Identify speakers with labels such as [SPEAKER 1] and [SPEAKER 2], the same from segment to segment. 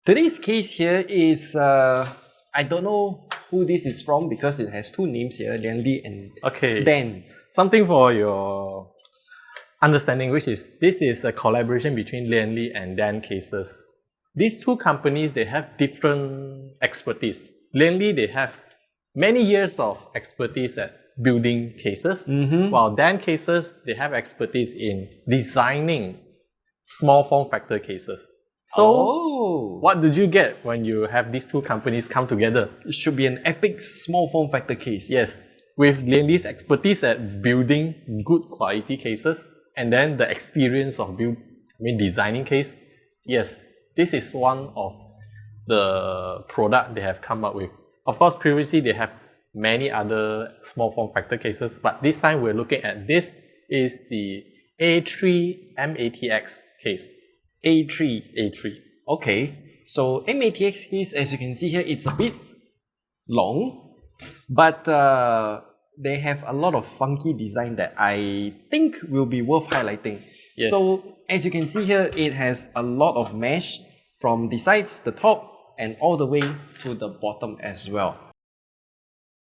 [SPEAKER 1] Today's case here is, I don't know who this is from because it has two names here, Lian-Li and DAN.
[SPEAKER 2] Something for your understanding, which is, this is a collaboration between Lian-Li and DAN Cases. These two companies, they have different expertise. Lian-Li, they have many years of expertise at building cases, while DAN Cases, they have expertise in designing small form factor cases. So, what did you get when you have these two companies come together?
[SPEAKER 1] It should be an epic small form factor case.
[SPEAKER 2] Yes, with Lian-Li's expertise at building good quality cases, and then the experience of designing case. Yes, this is one of the product they have come up with. Of course, previously they have many other small form factor cases, but this time we're looking at this is the A3 mATX case.
[SPEAKER 1] A3. Okay, so mATX case, as you can see here, it's a bit long, but they have a lot of funky design that I think will be worth highlighting.
[SPEAKER 2] Yes.
[SPEAKER 1] So as you can see here, it has a lot of mesh from the sides, the top, and all the way to the bottom as well.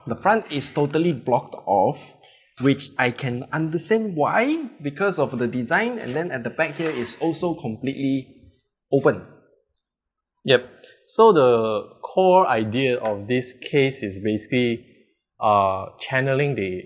[SPEAKER 1] The front is totally blocked off, which I can understand why, because of the design, and then at the back here is also completely open.
[SPEAKER 2] Yep. So the core idea of this case is basically channeling the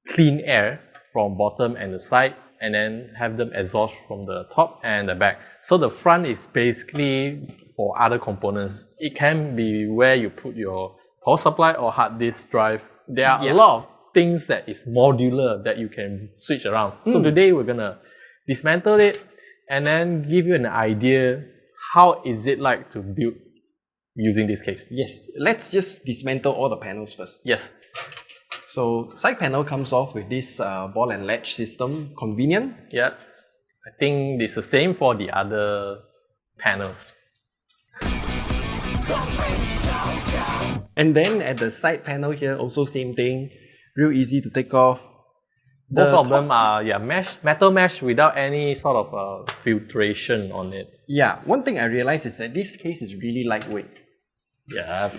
[SPEAKER 2] clean air from bottom and the side, and then have them exhaust from the top and the back. So the front is basically for other components. It can be where you put your power supply or hard disk drive. There are a lot of things that is modular that you can switch around. So today we're gonna dismantle it and then give you an idea how is it like to build using this case.
[SPEAKER 1] Yes, let's just dismantle all the panels first.
[SPEAKER 2] Yes.
[SPEAKER 1] So side panel comes off with this ball and latch system, convenient.
[SPEAKER 2] Yeah, I think it's the same for the other panel.
[SPEAKER 1] And then at the side panel here, also same thing, real easy to take off.
[SPEAKER 2] Both of them are metal mesh without any sort of filtration on it.
[SPEAKER 1] Yeah, one thing I realized is that this case is really lightweight.
[SPEAKER 2] Yeah.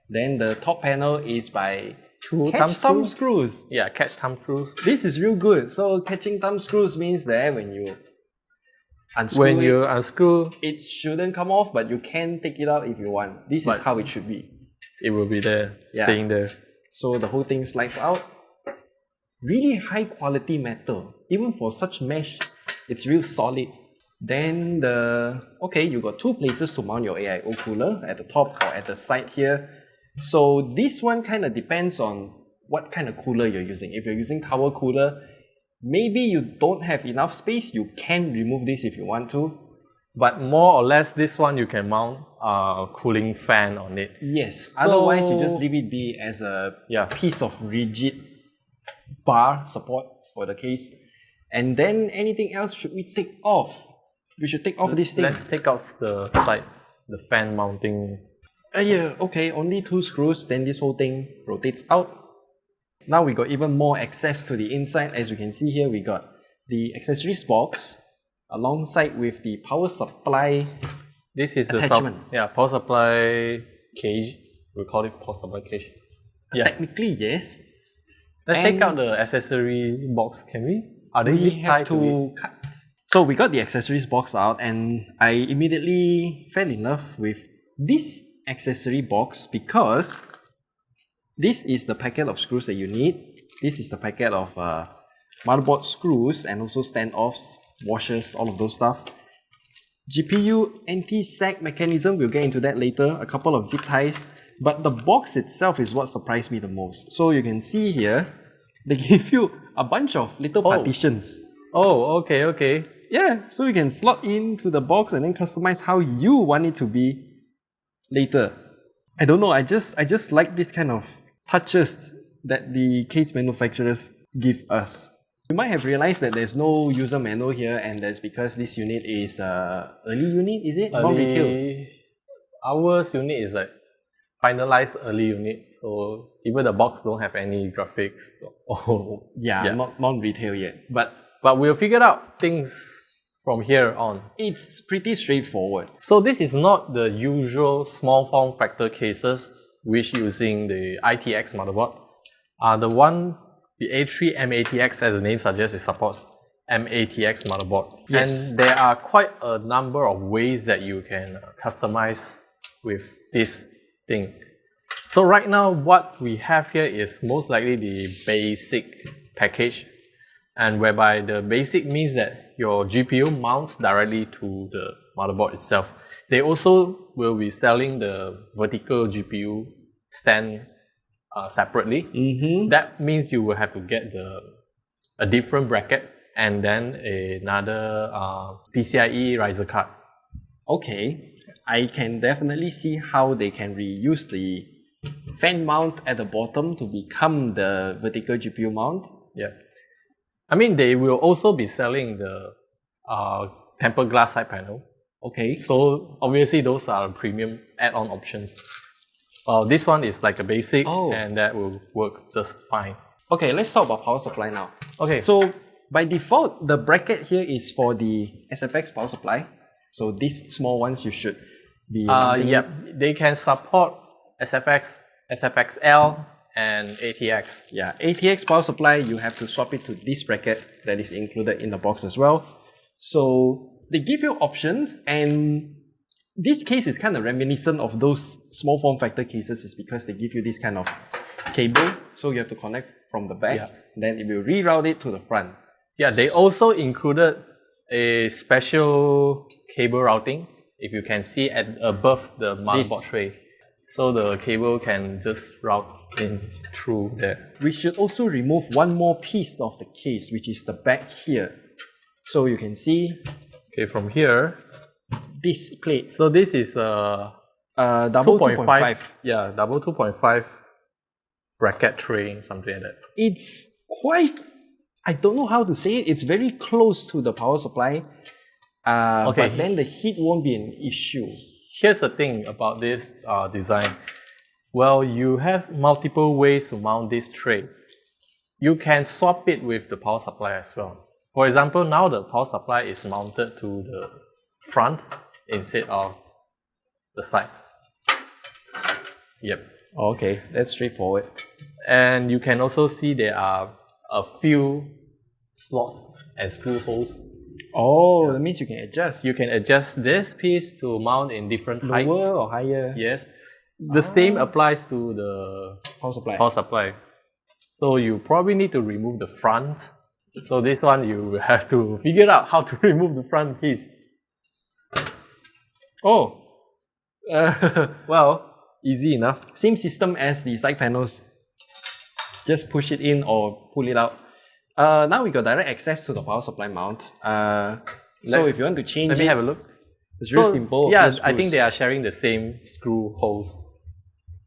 [SPEAKER 1] Then the top panel is by
[SPEAKER 2] Two
[SPEAKER 1] thumb screws.
[SPEAKER 2] Yeah, catch thumb screws.
[SPEAKER 1] This is real good. So catching thumb screws means that when you unscrew it shouldn't come off, but you can take it out if you want. This is how it should be.
[SPEAKER 2] It will be there, staying there.
[SPEAKER 1] So the whole thing slides out. Really high quality metal. Even for such mesh, it's real solid. Then you got two places to mount your AIO cooler, at the top or at the side here. So this one kind of depends on what kind of cooler you're using. If you're using tower cooler, maybe you don't have enough space, you can remove this if you want to.
[SPEAKER 2] But more or less, this one you can mount a cooling fan on it.
[SPEAKER 1] Yes, otherwise you just leave it be as a piece of rigid bar support for the case. And then anything else should we take off? We should take off this thing.
[SPEAKER 2] Let's take off the side, the fan mounting.
[SPEAKER 1] Okay, only two screws, then this whole thing rotates out. Now we got even more access to the inside. As you can see here, we got the accessories box alongside with the power supply.
[SPEAKER 2] This is
[SPEAKER 1] attachment.
[SPEAKER 2] the power supply cage. We call it power supply cage. Yeah.
[SPEAKER 1] Technically, yes.
[SPEAKER 2] Let's take out the accessory box, can we? Are they zip tied to
[SPEAKER 1] cut? So we got the accessories box out, and I immediately fell in love with this accessory box because this is the packet of screws that you need. This is the packet of motherboard screws and also standoffs, washers, all of those stuff. GPU anti-sag mechanism, we'll get into that later, a couple of zip ties. But the box itself is what surprised me the most. So you can see here, they give you a bunch of little partitions.
[SPEAKER 2] Oh, okay.
[SPEAKER 1] Yeah, so you can slot into the box and then customize how you want it to be later. I don't know, I just like this kind of touches that the case manufacturers give us. You might have realized that there's no user manual here, and that's because this unit is early unit, is it? Non-retail.
[SPEAKER 2] Ours unit is like finalized early unit, so even the box don't have any graphics.
[SPEAKER 1] Not non-retail yet. But
[SPEAKER 2] we'll figure out things from here on.
[SPEAKER 1] It's pretty straightforward.
[SPEAKER 2] So this is not the usual small form factor cases which using the ITX motherboard. The A3 mATX, as the name suggests, it supports mATX motherboard.
[SPEAKER 1] Yes.
[SPEAKER 2] And there are quite a number of ways that you can customize with this thing. So right now what we have here is most likely the basic package, and whereby the basic means that your GPU mounts directly to the motherboard itself. They also will be selling the vertical GPU stand separately. That means you will have to get a different bracket and then another PCIe riser card.
[SPEAKER 1] Okay, I can definitely see how they can reuse the fan mount at the bottom to become the vertical GPU mount.
[SPEAKER 2] Yeah. I mean, they will also be selling the tempered glass side panel.
[SPEAKER 1] Okay.
[SPEAKER 2] So obviously those are premium add-on options. This one is like a basic and that will work just fine.
[SPEAKER 1] Okay, let's talk about power supply now.
[SPEAKER 2] Okay.
[SPEAKER 1] So by default, the bracket here is for the SFX power supply. So these small ones you should be
[SPEAKER 2] yep, they can support SFX, SFXL, and ATX.
[SPEAKER 1] Yeah, ATX power supply, you have to swap it to this bracket that is included in the box as well. So they give you options, and this case is kind of reminiscent of those small form factor cases, is because they give you this kind of cable, so you have to connect from the back, then it will reroute it to the front.
[SPEAKER 2] Yeah, they also included a special cable routing, if you can see above the motherboard tray. So the cable can just route in through there.
[SPEAKER 1] We should also remove one more piece of the case, which is the back here. So you can see
[SPEAKER 2] from here,
[SPEAKER 1] this plate.
[SPEAKER 2] So this is a
[SPEAKER 1] double 2.5.
[SPEAKER 2] Yeah, double 2.5 bracket tray, something like that.
[SPEAKER 1] It's quite, I don't know how to say it, it's very close to the power supply. But then the heat won't be an issue.
[SPEAKER 2] Here's the thing about this design. Well, you have multiple ways to mount this tray. You can swap it with the power supply as well. For example, now the power supply is mounted to the front instead of the side. Yep.
[SPEAKER 1] Okay, that's straightforward.
[SPEAKER 2] And you can also see there are a few slots and screw holes.
[SPEAKER 1] Oh, that means you can adjust.
[SPEAKER 2] You can adjust this piece to mount in different heights.
[SPEAKER 1] Lower or higher?
[SPEAKER 2] Yes. The same applies to the
[SPEAKER 1] power supply.
[SPEAKER 2] So you probably need to remove the front. So this one you will have to figure out how to remove the front piece.
[SPEAKER 1] Oh.
[SPEAKER 2] Well, easy enough.
[SPEAKER 1] Same system as the side panels. Just push it in or pull it out. Now we got direct access to the power supply mount. So if you want to change
[SPEAKER 2] let me have a look.
[SPEAKER 1] It's very simple.
[SPEAKER 2] Yeah, I think they are sharing the same screw holes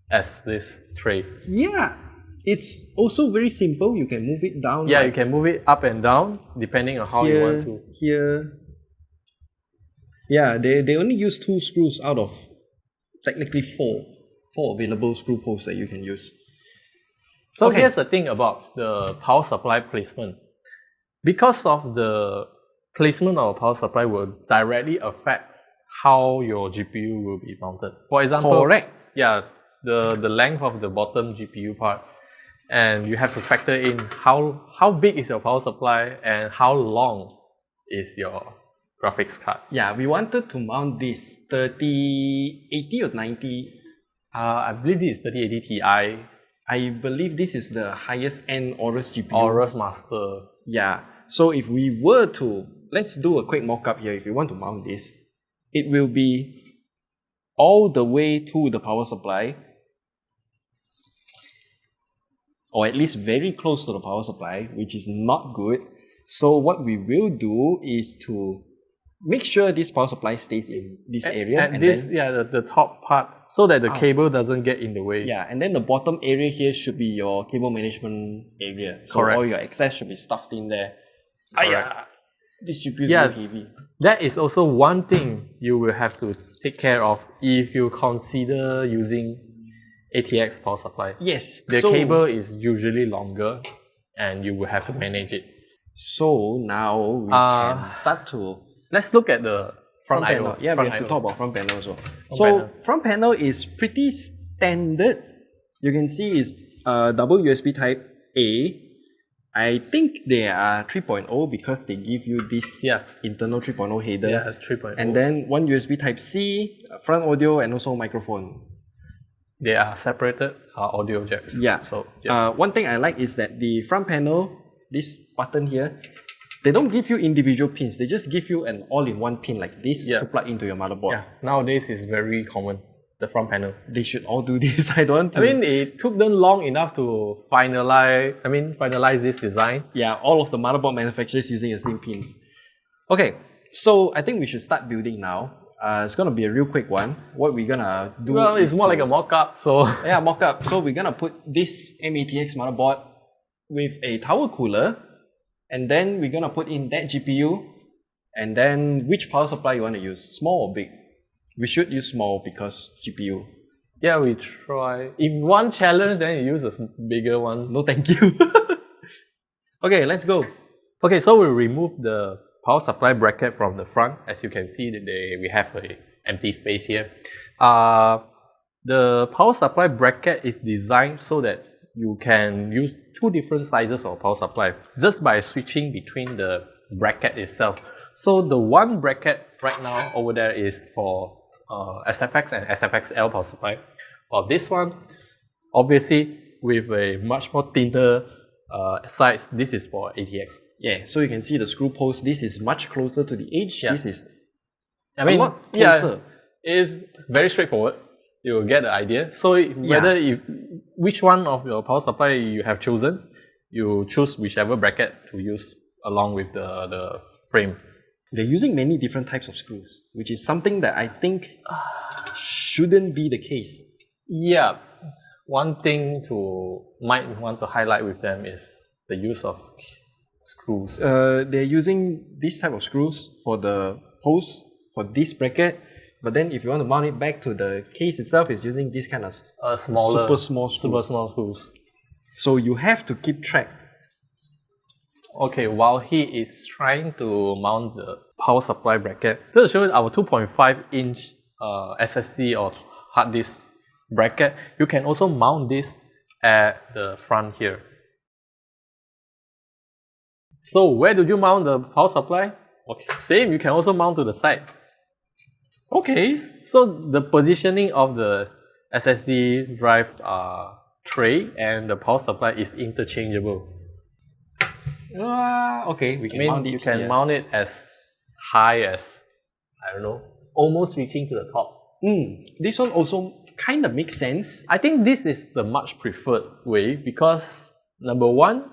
[SPEAKER 2] as this tray.
[SPEAKER 1] Yeah, it's also very simple. You can move it down.
[SPEAKER 2] Yeah, you can move it up and down depending on how you want to.
[SPEAKER 1] Here. Yeah, they only use 2 screws out of technically 4 available screw holes that you can use.
[SPEAKER 2] So here's the thing about the power supply placement. Because of the placement of power supply will directly affect how your GPU will be mounted. For example,
[SPEAKER 1] correct.
[SPEAKER 2] Yeah, the length of the bottom GPU part, and you have to factor in how big is your power supply and how long is your graphics card.
[SPEAKER 1] Yeah, we wanted to mount this 3080 or 90.
[SPEAKER 2] I believe this is 3080 Ti.
[SPEAKER 1] I believe this is the highest end Aorus GPU.
[SPEAKER 2] Aorus Master.
[SPEAKER 1] Yeah. So if we were to, let's do a quick mock-up here. If you want to mount this, it will be all the way to the power supply, or at least very close to the power supply, which is not good. So what we will do is to make sure this power supply stays in this area.
[SPEAKER 2] And this, then, the top part, so that the cable doesn't get in the way.
[SPEAKER 1] Yeah, and then the bottom area here should be your cable management area. So all your access should be stuffed in there. This GPU is very heavy.
[SPEAKER 2] That is also one thing you will have to take care of if you consider using ATX power supply.
[SPEAKER 1] Yes.
[SPEAKER 2] The cable is usually longer and you will have to manage it.
[SPEAKER 1] So now we can start to
[SPEAKER 2] Let's look at the front
[SPEAKER 1] panel.
[SPEAKER 2] IO.
[SPEAKER 1] Yeah,
[SPEAKER 2] front
[SPEAKER 1] we have to
[SPEAKER 2] IO.
[SPEAKER 1] talk about front panel also.
[SPEAKER 2] panel.
[SPEAKER 1] Front panel is pretty standard. You can see it's double USB type A. I think they are 3.0 because they give you this internal 3.0 header.
[SPEAKER 2] Yeah, 3.0.
[SPEAKER 1] And then one USB type C, front audio, and also microphone.
[SPEAKER 2] They are separated audio jacks.
[SPEAKER 1] Yeah.
[SPEAKER 2] So
[SPEAKER 1] one thing I like is that the front panel, this button here, they don't give you individual pins. They just give you an all-in-one pin like this to plug into your motherboard.
[SPEAKER 2] yeah, nowadays is very common. The front panel.
[SPEAKER 1] They should all do this. I don't want to.
[SPEAKER 2] I mean, it took them long enough to finalize this design.
[SPEAKER 1] Yeah, all of the motherboard manufacturers using the same pins. Okay, so I think we should start building now. It's gonna be a real quick one. What we're gonna do?
[SPEAKER 2] Well, it's more like a mock-up, so
[SPEAKER 1] yeah, mock-up. So we're gonna put this mATX motherboard with a tower cooler, and then we're gonna put in that GPU, and then which power supply you want to use, small or big? We should use small because GPU.
[SPEAKER 2] yeah, we try. If one challenge, then you use a bigger one.
[SPEAKER 1] No, thank you. Okay, let's go.
[SPEAKER 2] Okay, so we remove the power supply bracket from the front. As you can see, we have an empty space here. The power supply bracket is designed so that you can use two different sizes of power supply just by switching between the bracket itself. So the one bracket right now over there is for SFX and SFXL power supply. While this one, obviously with a much more thinner size, this is for ATX.
[SPEAKER 1] Yeah, so you can see the screw post. This is much closer to the edge.
[SPEAKER 2] Yeah.
[SPEAKER 1] This is
[SPEAKER 2] I mean,
[SPEAKER 1] a lot closer.
[SPEAKER 2] It's very straightforward. You will get the idea. So which one of your power supply you have chosen, you choose whichever bracket to use along with the frame.
[SPEAKER 1] They're using many different types of screws, which is something that I think shouldn't be the case.
[SPEAKER 2] Yeah. One thing might want to highlight with them is the use of screws.
[SPEAKER 1] They're using this type of screws for the post, for this bracket, but then if you want to mount it back to the case itself, it's using this kind of
[SPEAKER 2] smaller,
[SPEAKER 1] super small
[SPEAKER 2] screws.
[SPEAKER 1] So you have to keep track.
[SPEAKER 2] Okay, while he is trying to mount the power supply bracket, this is showing our 2.5-inch SSD or hard disk bracket. You can also mount this at the front here. So where do you mount the power supply? Okay, same, you can also mount to the side.
[SPEAKER 1] Okay.
[SPEAKER 2] So the positioning of the SSD drive tray and the power supply is interchangeable.
[SPEAKER 1] Okay, we can mount it.
[SPEAKER 2] You can
[SPEAKER 1] here.
[SPEAKER 2] mount it as high as, I don't know, almost reaching to the top.
[SPEAKER 1] This one also kind of makes sense.
[SPEAKER 2] I think this is the much preferred way because number one,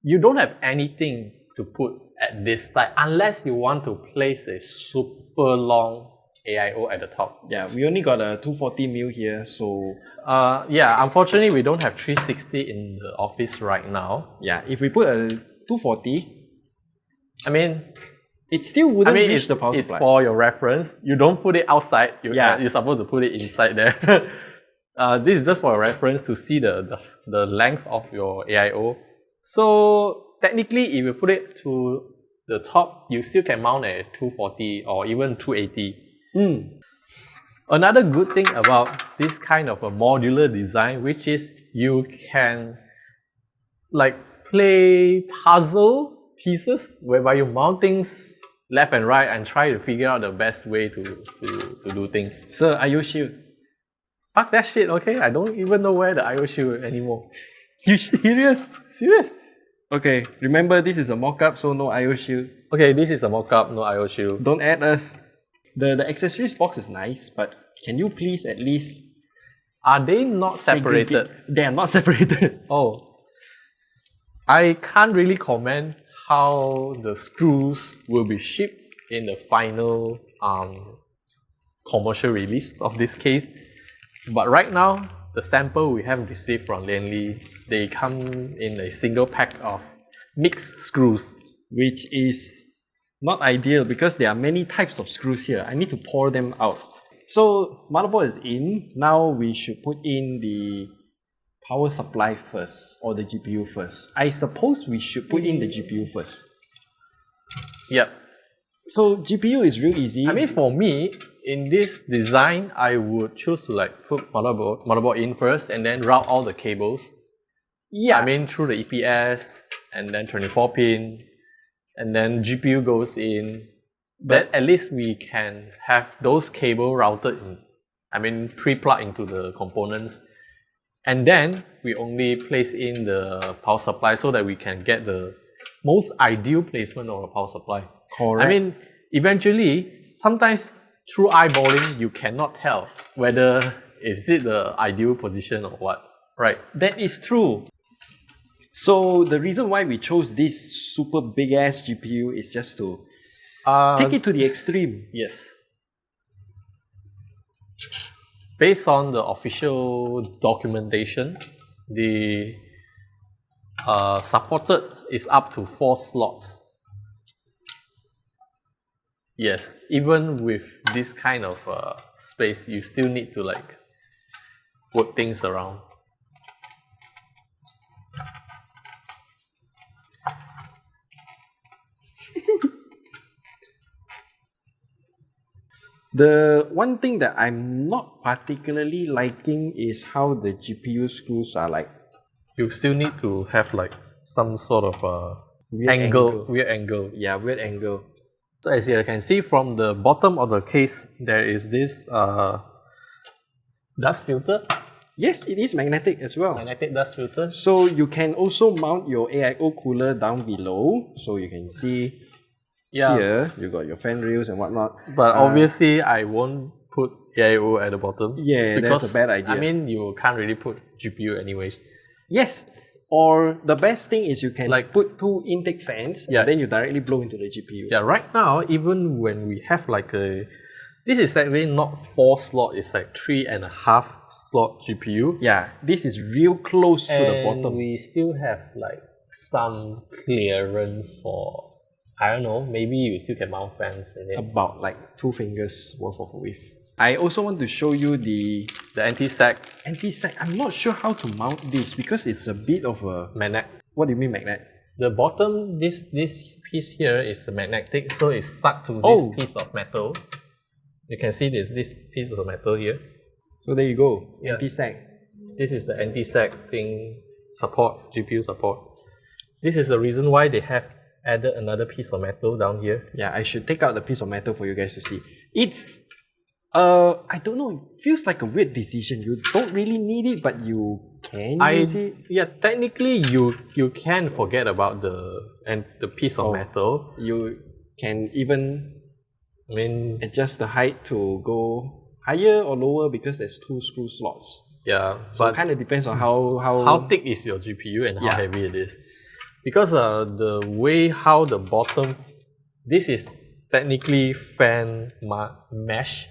[SPEAKER 2] you don't have anything to put at this side unless you want to place a super long AIO at the top.
[SPEAKER 1] Yeah, we only got a 240mm here, so
[SPEAKER 2] yeah, unfortunately we don't have 360 in the office right now.
[SPEAKER 1] yeah, if we put a 240,
[SPEAKER 2] I mean,
[SPEAKER 1] it still wouldn't reach the power
[SPEAKER 2] it's
[SPEAKER 1] supply.
[SPEAKER 2] for your reference. You don't put it outside. You're supposed to put it inside there. This is just for a reference to see the length of your AIO. So technically, if you put it to the top, you still can mount a 240 or even 280. Another good thing about this kind of a modular design, which is you can like play puzzle pieces whereby you mount things left and right and try to figure out the best way to do things.
[SPEAKER 1] So, IO shield.
[SPEAKER 2] Fuck that shit, okay? I don't even know where the IO shield anymore.
[SPEAKER 1] You serious?
[SPEAKER 2] Serious?
[SPEAKER 1] Okay, remember this is a mock-up, so no IO shield.
[SPEAKER 2] Okay, this is a mock-up, no IO shield.
[SPEAKER 1] Don't add us. The accessories box is nice, but can you please at least...
[SPEAKER 2] Are they not separated?
[SPEAKER 1] They are not separated.
[SPEAKER 2] Oh. I can't really comment how the screws will be shipped in the final commercial release of this case. But right now, the sample we have received from Lian-Li, they come in a single pack of mixed screws.
[SPEAKER 1] Which is not ideal because there are many types of screws here. I need to pour them out. So motherboard is in. Now we should put in the power supply first or the GPU first. I suppose we should put in the GPU first.
[SPEAKER 2] Yep.
[SPEAKER 1] So GPU is real easy.
[SPEAKER 2] I mean, for me, in this design, I would choose to like put motherboard in first and then route all the cables.
[SPEAKER 1] yeah.
[SPEAKER 2] I mean, through the EPS and then 24 pin, and then GPU goes in. But at least we can have those cable routed in, I mean, pre-plug into the components. And then we only place in the power supply so that we can get the most ideal placement of a power supply.
[SPEAKER 1] Correct.
[SPEAKER 2] I mean, eventually, sometimes through eyeballing, you cannot tell whether is it the ideal position or what, right?
[SPEAKER 1] That is true. So the reason why we chose this super big ass GPU is just to take it to the extreme.
[SPEAKER 2] Yes. Based on the official documentation, the supported is up to 4 slots. Yes, even with this kind of space, you still need to like work things around.
[SPEAKER 1] The one thing that I'm not particularly liking is how the GPU screws are like
[SPEAKER 2] You still need to have like some sort of
[SPEAKER 1] Weird
[SPEAKER 2] weird angle.
[SPEAKER 1] yeah, weird angle.
[SPEAKER 2] So as you can see from the bottom of the case, there is this dust filter,
[SPEAKER 1] Yes, it is magnetic as well.
[SPEAKER 2] magnetic dust filter.
[SPEAKER 1] So you can also mount your AIO cooler down below. So you can see here, you got your fan rails and whatnot.
[SPEAKER 2] But obviously, I won't put AIO at the bottom.
[SPEAKER 1] Yeah, that's a bad idea.
[SPEAKER 2] I mean, you can't really put GPU anyways.
[SPEAKER 1] Yes, or the best thing is you can
[SPEAKER 2] Like-
[SPEAKER 1] put 2 intake fans
[SPEAKER 2] Yeah.
[SPEAKER 1] and then you directly blow into the GPU.
[SPEAKER 2] Yeah, right now, even when we have like this is actually not 4 slot, it's like 3.5 slot GPU.
[SPEAKER 1] Yeah, this is real close to the
[SPEAKER 2] And
[SPEAKER 1] bottom.
[SPEAKER 2] we still have like some clearance for, I don't know, maybe you still can mount fans in it.
[SPEAKER 1] About like 2 fingers worth of width. I also want to show you the
[SPEAKER 2] The anti-sag
[SPEAKER 1] anti-sag. I'm not sure how to mount this because it's a bit of a...
[SPEAKER 2] magnet.
[SPEAKER 1] What do you mean magnet?
[SPEAKER 2] The bottom, this piece here is magnetic, so it's stuck to this
[SPEAKER 1] Oh.
[SPEAKER 2] piece of metal. You can see this piece of metal here.
[SPEAKER 1] So there you go,
[SPEAKER 2] Yeah.
[SPEAKER 1] anti-sag.
[SPEAKER 2] This is the anti-sag thing support, GPU support. This is the reason why they have added another piece of metal down here.
[SPEAKER 1] Yeah, I should take out the piece of metal for you guys to see. It's... I don't know, it feels like a weird decision. You don't really need it, but you can use it.
[SPEAKER 2] Yeah, technically you can forget about the piece of metal.
[SPEAKER 1] You can even
[SPEAKER 2] I mean,
[SPEAKER 1] adjust the height to go higher or lower because there's 2 screw slots.
[SPEAKER 2] yeah,
[SPEAKER 1] So it
[SPEAKER 2] but
[SPEAKER 1] kind of depends on how
[SPEAKER 2] how thick is your GPU and how
[SPEAKER 1] Yeah.
[SPEAKER 2] heavy it is? Because the way how the bottom, this is technically fan mesh.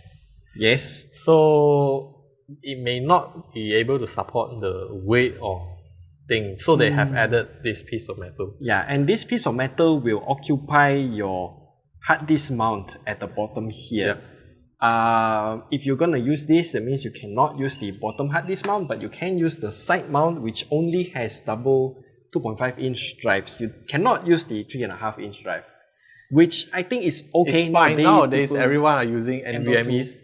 [SPEAKER 1] Yes.
[SPEAKER 2] So it may not be able to support the weight of thing. So they have added this piece of metal.
[SPEAKER 1] Yeah, and this piece of metal will occupy your hard disk mount at the bottom here. If you're gonna use this, that means you cannot use the bottom hard disk mount, but you can use the side mount, which only has double 2.5 inch drives. You cannot use the 3.5 inch drive, which I think is okay
[SPEAKER 2] It's fine. Nowadays,
[SPEAKER 1] people-
[SPEAKER 2] everyone are using
[SPEAKER 1] able to-
[SPEAKER 2] NVMe's.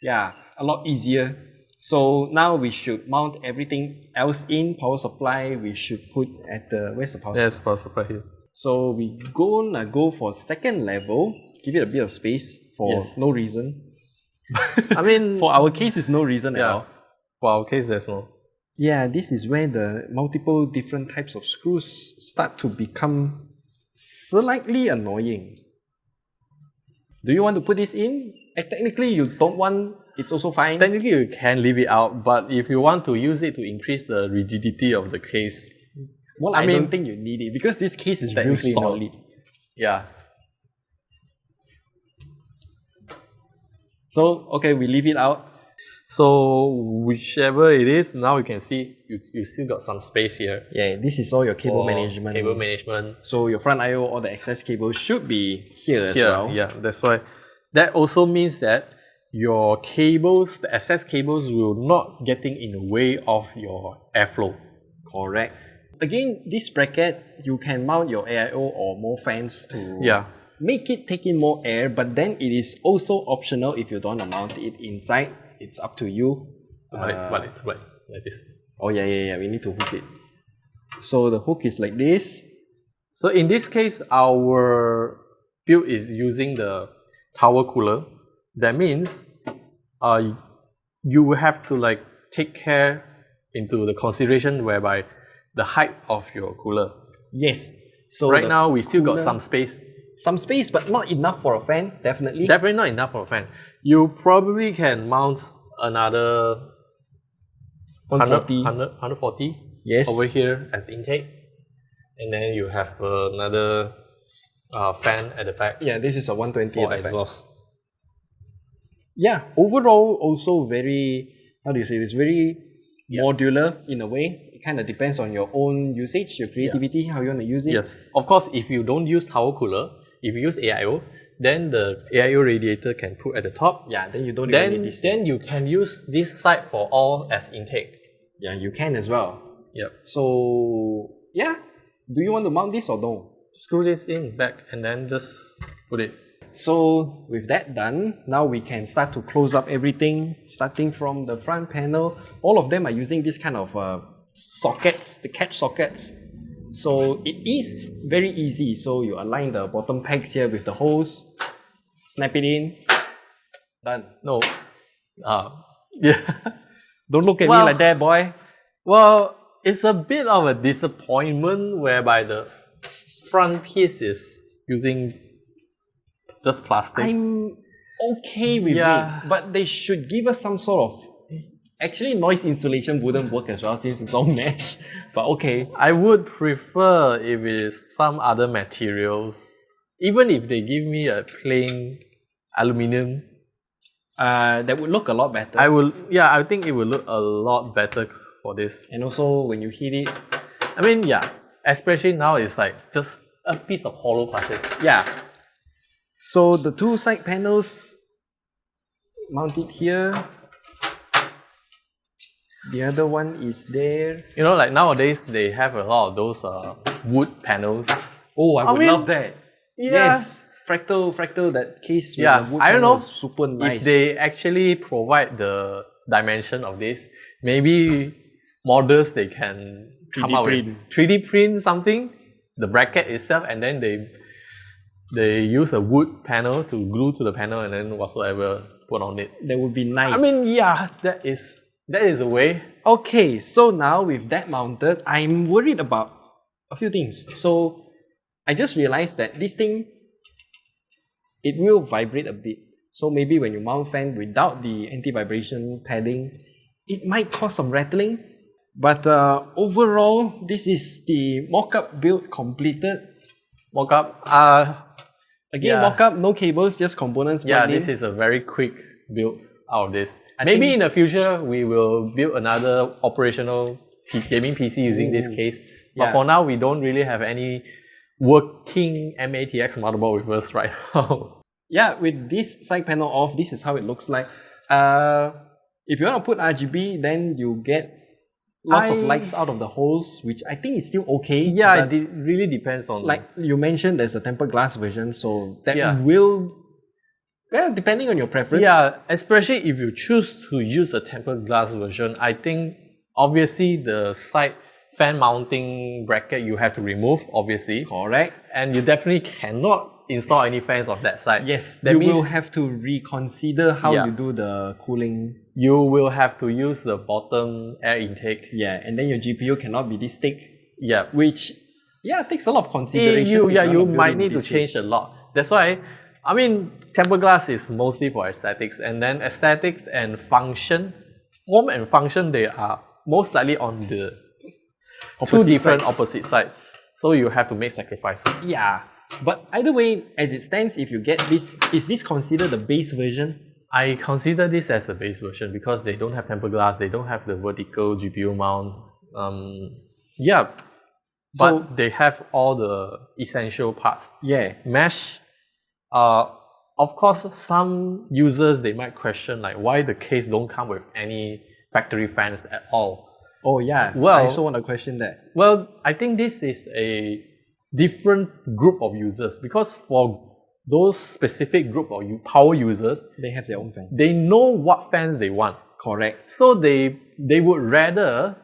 [SPEAKER 1] Yeah, a lot easier. So now we should mount everything else in power supply. We should put at the, where's the power supply?
[SPEAKER 2] Yes, power supply here.
[SPEAKER 1] So we gonna go for second level, give it a bit of space for
[SPEAKER 2] Yes.
[SPEAKER 1] no reason.
[SPEAKER 2] I mean,
[SPEAKER 1] For our case, it's no reason at
[SPEAKER 2] yeah,
[SPEAKER 1] all.
[SPEAKER 2] for our case, there's no.
[SPEAKER 1] Yeah, this is where the multiple different types of screws start to become slightly annoying. Do you want to put this in? Technically, you don't want, it's also fine.
[SPEAKER 2] Technically, you can leave it out, but if you want to use it to increase the rigidity of the case,
[SPEAKER 1] Well, I don't think you need it because this case is real
[SPEAKER 2] technically no.
[SPEAKER 1] solid.
[SPEAKER 2] Yeah.
[SPEAKER 1] So, okay, we leave it out.
[SPEAKER 2] So whichever it is, now you can see you still got some space here.
[SPEAKER 1] Yeah, this is all your cable
[SPEAKER 2] for
[SPEAKER 1] management.
[SPEAKER 2] Cable management.
[SPEAKER 1] So your front I/O, all the access cables should be here as
[SPEAKER 2] Here,
[SPEAKER 1] well.
[SPEAKER 2] yeah, that's why. That also means that your cables, the access cables, will not getting in the way of your airflow.
[SPEAKER 1] Correct. Again, this bracket, you can mount your AIO or more fans to
[SPEAKER 2] Yeah.
[SPEAKER 1] make it take in more air, but then it is also optional if you don't want to mount it inside. It's up to you.
[SPEAKER 2] Like this.
[SPEAKER 1] Oh yeah, we need to hook it. So the hook is like this.
[SPEAKER 2] So in this case, our build is using the tower cooler. That means you will have to like take care into the consideration whereby the height of your cooler.
[SPEAKER 1] Yes. So
[SPEAKER 2] right now we still got some space.
[SPEAKER 1] Some space, but not enough for a fan, definitely.
[SPEAKER 2] Definitely not enough for a fan. You probably can mount another 140
[SPEAKER 1] yes.
[SPEAKER 2] over here as intake. And then you have another fan at the back.
[SPEAKER 1] Yeah, this is a 120
[SPEAKER 2] for
[SPEAKER 1] at the back.
[SPEAKER 2] exhaust.
[SPEAKER 1] Yeah, overall also very, how do you say this, very modular in a way. It kind of depends on your own usage, your creativity, how you want to use it.
[SPEAKER 2] Yes, of course, if you don't use tower cooler, if you use AIO, then the AIO radiator can put at the top.
[SPEAKER 1] Yeah, then you don't even need this.
[SPEAKER 2] Then you can use this side for all as intake.
[SPEAKER 1] Yeah, you can as well.
[SPEAKER 2] Yep.
[SPEAKER 1] So, yeah. Do you want to mount this or no?
[SPEAKER 2] Screw this in back and then just put it.
[SPEAKER 1] So with that done, now we can start to close up everything, starting from the front panel. All of them are using this kind of sockets, the catch sockets. So it is very easy. So you align the bottom pegs here with the hose, snap it in, done.
[SPEAKER 2] No. Yeah.
[SPEAKER 1] Don't look at me like that, boy.
[SPEAKER 2] Well, it's a bit of a disappointment whereby the front piece is using just plastic.
[SPEAKER 1] I'm okay with it, but they should give us some sort of... Actually, noise insulation wouldn't work as well since it's all mesh, but okay.
[SPEAKER 2] I would prefer if it is some other materials. Even if they give me a plain aluminium,
[SPEAKER 1] that would look a lot better.
[SPEAKER 2] I think it would look a lot better for this.
[SPEAKER 1] And also, when you hit it...
[SPEAKER 2] I mean, yeah, especially now it's like just a piece of hollow plastic.
[SPEAKER 1] Yeah. So the two side panels, mounted here. The other one is there.
[SPEAKER 2] You know, like nowadays they have a lot of those wood panels.
[SPEAKER 1] Oh, I would love that.
[SPEAKER 2] Yeah.
[SPEAKER 1] Yes. Fractal, that case with
[SPEAKER 2] Yeah,
[SPEAKER 1] the wood
[SPEAKER 2] I don't
[SPEAKER 1] panel
[SPEAKER 2] know
[SPEAKER 1] is super nice.
[SPEAKER 2] if they actually provide the dimension of this. Maybe models they can come out with 3D print something, the bracket itself, and then they use a wood panel to glue to the panel and then whatsoever put on it.
[SPEAKER 1] That would be nice.
[SPEAKER 2] I mean, yeah, that is a way.
[SPEAKER 1] Okay, so now with that mounted, I'm worried about a few things. So I just realized that this thing, it will vibrate a bit. So maybe when you mount fan without the anti-vibration padding, it might cause some rattling. But overall, this is the mock-up build completed.
[SPEAKER 2] Mock-up?
[SPEAKER 1] Again, mock-up, no cables, just components.
[SPEAKER 2] Yeah, this is a very quick build out of this. Maybe in the future, we will build another operational gaming PC using this case. But for now, we don't really have any working mATX motherboard with us right now.
[SPEAKER 1] Yeah, with this side panel off, this is how it looks like. If you want to put RGB, then you get lots of lights out of the holes, which I think is still okay.
[SPEAKER 2] Yeah, it really depends on...
[SPEAKER 1] Like you mentioned, there's a tempered glass version, so that will... Well, depending on your preference.
[SPEAKER 2] Yeah, especially if you choose to use a tempered glass version, I think obviously the side fan mounting bracket you have to remove, obviously.
[SPEAKER 1] Correct.
[SPEAKER 2] And you definitely cannot install any fans on that side.
[SPEAKER 1] Yes, that means you will have to reconsider how you do the cooling.
[SPEAKER 2] You will have to use the bottom air intake.
[SPEAKER 1] Yeah, and then your GPU cannot be this thick.
[SPEAKER 2] Yeah.
[SPEAKER 1] Which, takes a lot of consideration.
[SPEAKER 2] You might need to change a lot. That's why, I mean, tempered glass is mostly for aesthetics, and then aesthetics and function, form and function, they are most likely on the two different opposite sides. So you have to make sacrifices.
[SPEAKER 1] Yeah. But either way, as it stands, if you get this, is this considered the base version?
[SPEAKER 2] I consider this as the base version because they don't have tempered glass, they don't have the vertical GPU mount. But they have all the essential parts. Yeah. Mesh, of course, some users, they might question like why the case don't come with any factory fans at all.
[SPEAKER 1] Oh yeah, well, I also want to question that.
[SPEAKER 2] Well, I think this is a different group of users because for those specific group of power users,
[SPEAKER 1] They have their own fan.
[SPEAKER 2] they know what fans they want.
[SPEAKER 1] Correct.
[SPEAKER 2] So they would rather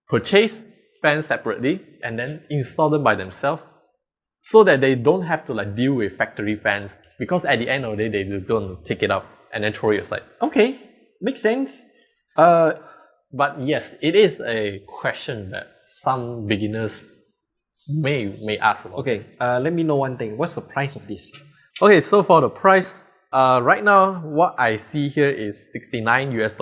[SPEAKER 2] purchase fans separately and then install them by themselves so that they don't have to like deal with factory fans, because at the end of the day, they don't take it out and then throw it aside.
[SPEAKER 1] Okay, makes sense.
[SPEAKER 2] But yes, it is a question that some beginners may ask about.
[SPEAKER 1] Okay, let me know one thing. What's the price of this?
[SPEAKER 2] Okay, so for the price, right now what I see here is $69 US.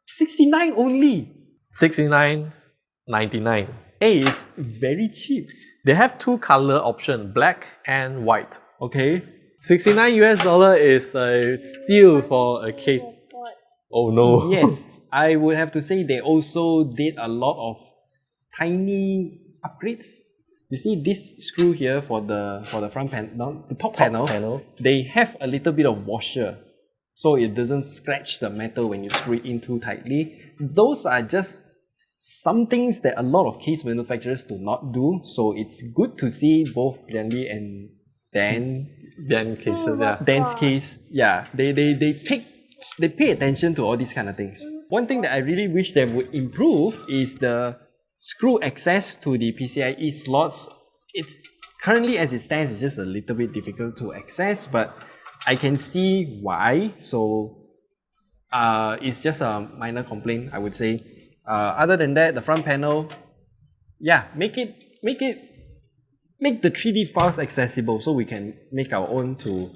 [SPEAKER 1] 69 only.
[SPEAKER 2] $69.99.
[SPEAKER 1] Hey, it's very cheap.
[SPEAKER 2] They have two color options, black and white.
[SPEAKER 1] Okay.
[SPEAKER 2] $69 US is a steal for a case. Oh no.
[SPEAKER 1] Yes, I would have to say they also did a lot of tiny upgrades. You see this screw here for the front panel, the top panel, they have a little bit of washer, so it doesn't scratch the metal when you screw it in too tightly. Those are just some things that a lot of case manufacturers do not do, so it's good to see both Lian-Li and DAN
[SPEAKER 2] Cases, yeah.
[SPEAKER 1] Dan's case, yeah, they pay attention to all these kind of things. One thing that I really wish they would improve is the screw access to the PCIe slots. It's currently, as it stands, it's just a little bit difficult to access, but I can see why. So it's just a minor complaint, I would say. Other than that, the front panel, yeah, make the 3D files accessible so we can make our own to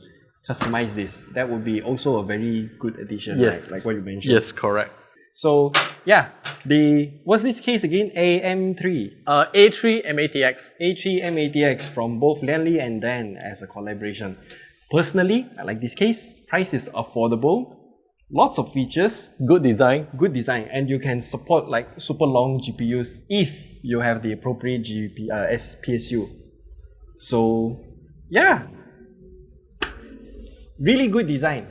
[SPEAKER 1] customize this. That would be also a very good addition,
[SPEAKER 2] Yes.
[SPEAKER 1] right? Like what you mentioned.
[SPEAKER 2] Yes, correct.
[SPEAKER 1] So yeah, what's this case again? AM3.
[SPEAKER 2] A3 mATX.
[SPEAKER 1] A3 mATX from both Lian-Li and DAN as a collaboration. Personally, I like this case. Price is affordable. Lots of features.
[SPEAKER 2] Good design.
[SPEAKER 1] Good design. And you can support like super long GPUs if you have the appropriate PSU. So yeah. Really good design.